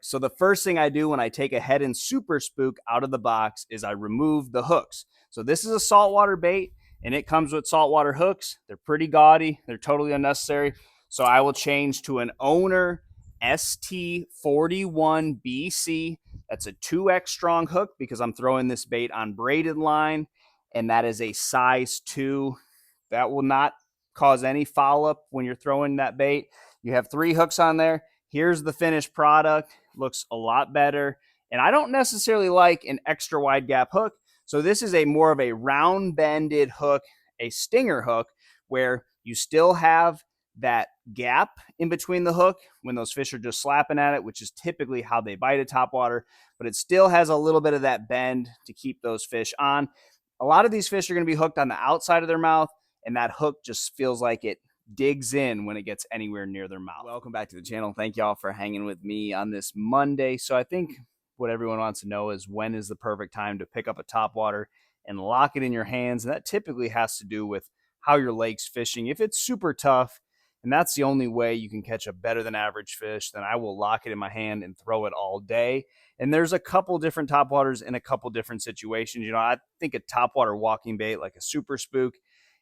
So the first thing I do when I take a head and super spook out of the box is I remove the hooks. So this is a saltwater bait and it comes with saltwater hooks. They're pretty gaudy. They're totally unnecessary. So I will change to an Owner ST41BC. That's a 2X strong hook because I'm throwing this bait on braided line, and that is a size 2. That will not cause any foul up when you're throwing that bait. You have 3 hooks on there. Here's the finished product. Looks a lot better. And I don't necessarily like an extra wide gap hook. So this is a more of a round bended hook, a stinger hook, where you still have that gap in between the hook when those fish are just slapping at it, which is typically how they bite at topwater, but it still has a little bit of that bend to keep those fish on. A lot of these fish are going to be hooked on the outside of their mouth, and that hook just feels like it digs in when it gets anywhere near their mouth. Welcome back to the channel. Thank y'all for hanging with me on this Monday. So I think what everyone wants to know is, when is the perfect time to pick up a topwater and lock it in your hands? And that typically has to do with how your lake's fishing. If it's super tough and that's the only way you can catch a better than average fish, then I will lock it in my hand and throw it all day. And there's a couple different topwaters in a couple different situations. You know, I think a topwater walking bait like a super spook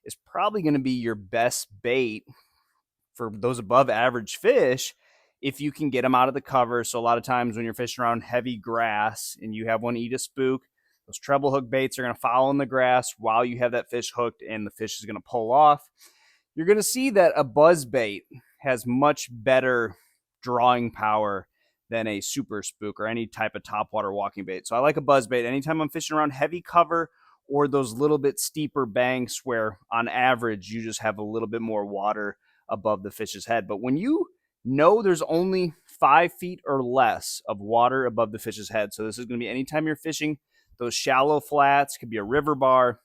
is probably going to be your best bait for those above average fish if you can get them out of the cover. So a lot of times when you're fishing around heavy grass and you have one eat a spook, those treble hook baits are going to follow in the grass while you have that fish hooked, and the fish is going to pull off. You're going to see that a buzz bait has much better drawing power than a super spook or any type of topwater walking bait. So I like a buzz bait anytime I'm fishing around heavy cover or those little bit steeper banks where on average you just have a little bit more water above the fish's head. But when you know there's only 5 feet or less of water above the fish's head, so this is going to be anytime you're fishing those shallow flats, could be a river bar,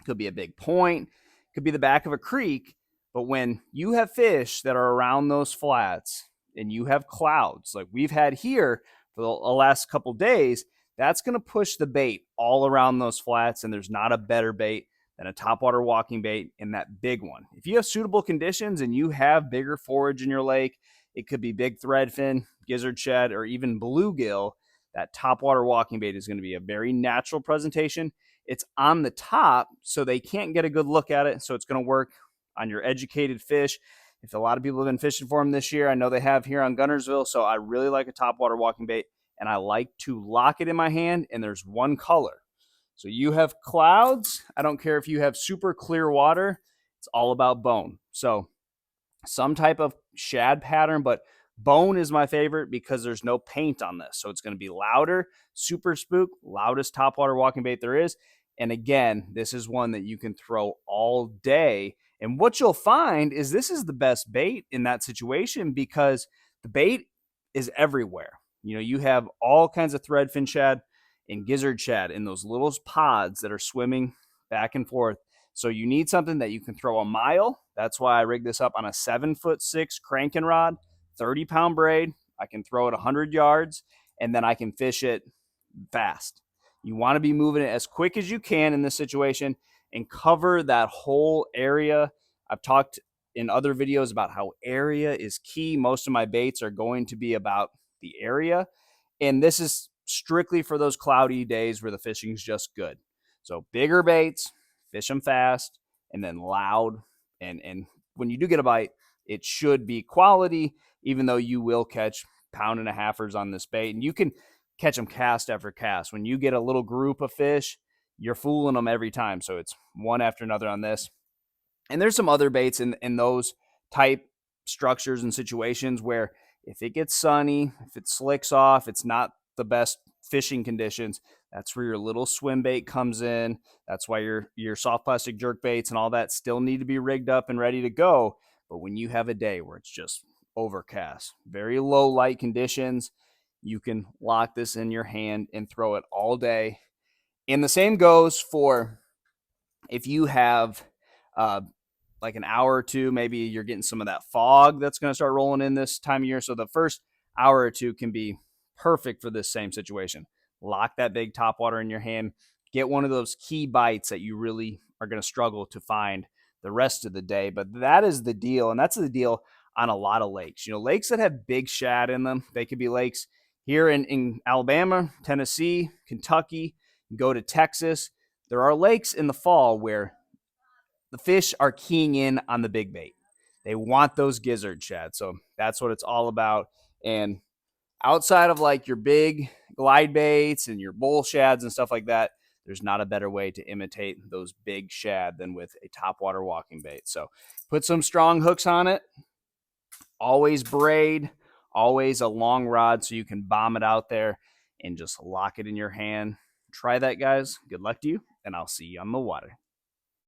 could be a big point, could be the back of a creek. But when you have fish that are around those flats and you have clouds like we've had here for the last couple days, that's going to push the bait all around those flats. And there's not a better bait than a topwater walking bait in that big one. If you have suitable conditions and you have bigger forage in your lake, it could be big threadfin, gizzard shad, or even bluegill. That topwater walking bait is going to be a very natural presentation. It's on the top, so they can't get a good look at it. So it's going to work on your educated fish. If a lot of people have been fishing for them this year, I know they have here on Gunnersville. So I really like a topwater walking bait, and I like to lock it in my hand. And there's one color. So you have clouds. I don't care if you have super clear water. It's all about bone. So some type of shad pattern, but bone is my favorite because there's no paint on this. So it's going to be louder. Super spook, loudest topwater walking bait there is. And again, this is one that you can throw all day. And what you'll find is this is the best bait in that situation because the bait is everywhere. You know, you have all kinds of threadfin shad and gizzard shad in those little pods that are swimming back and forth. So you need something that you can throw a mile. That's why I rigged this up on a 7'6" cranking rod, 30-pound braid. I can throw it 100 yards, and then I can fish it fast. You want to be moving it as quick as you can in this situation and cover that whole area. I've talked in other videos about how area is key. Most of my baits are going to be about the area, and this is strictly for those cloudy days where the fishing is just good. So bigger baits, fish them fast, and then loud. And when you do get a bite, it should be quality, even though you will catch pound and a halfers on this bait. And you can catch them cast after cast. When you get a little group of fish, you're fooling them every time. So it's one after another on this. And there's some other baits in those type structures and situations where if it gets sunny, if it slicks off, it's not the best fishing conditions. That's where your little swim bait comes in. That's why your soft plastic jerk baits and all that still need to be rigged up and ready to go. But when you have a day where it's just overcast, very low light conditions, you can lock this in your hand and throw it all day. And the same goes for if you have like an hour or two, maybe you're getting some of that fog that's going to start rolling in this time of year. So the first hour or two can be perfect for this same situation. Lock that big topwater in your hand. Get one of those key bites that you really are going to struggle to find the rest of the day. But that is the deal. And that's the deal on a lot of lakes. You know, lakes that have big shad in them, they could be lakes Here in Alabama, Tennessee, Kentucky, go to Texas, there are lakes in the fall where the fish are keying in on the big bait. They want those gizzard shad. So that's what it's all about. And outside of like your big glide baits and your bull shads and stuff like that, there's not a better way to imitate those big shad than with a topwater walking bait. So put some strong hooks on it. Always braid, always a long rod so you can bomb it out there and just lock it in your hand. Try that, guys. Good luck to you, and I'll see you on the water.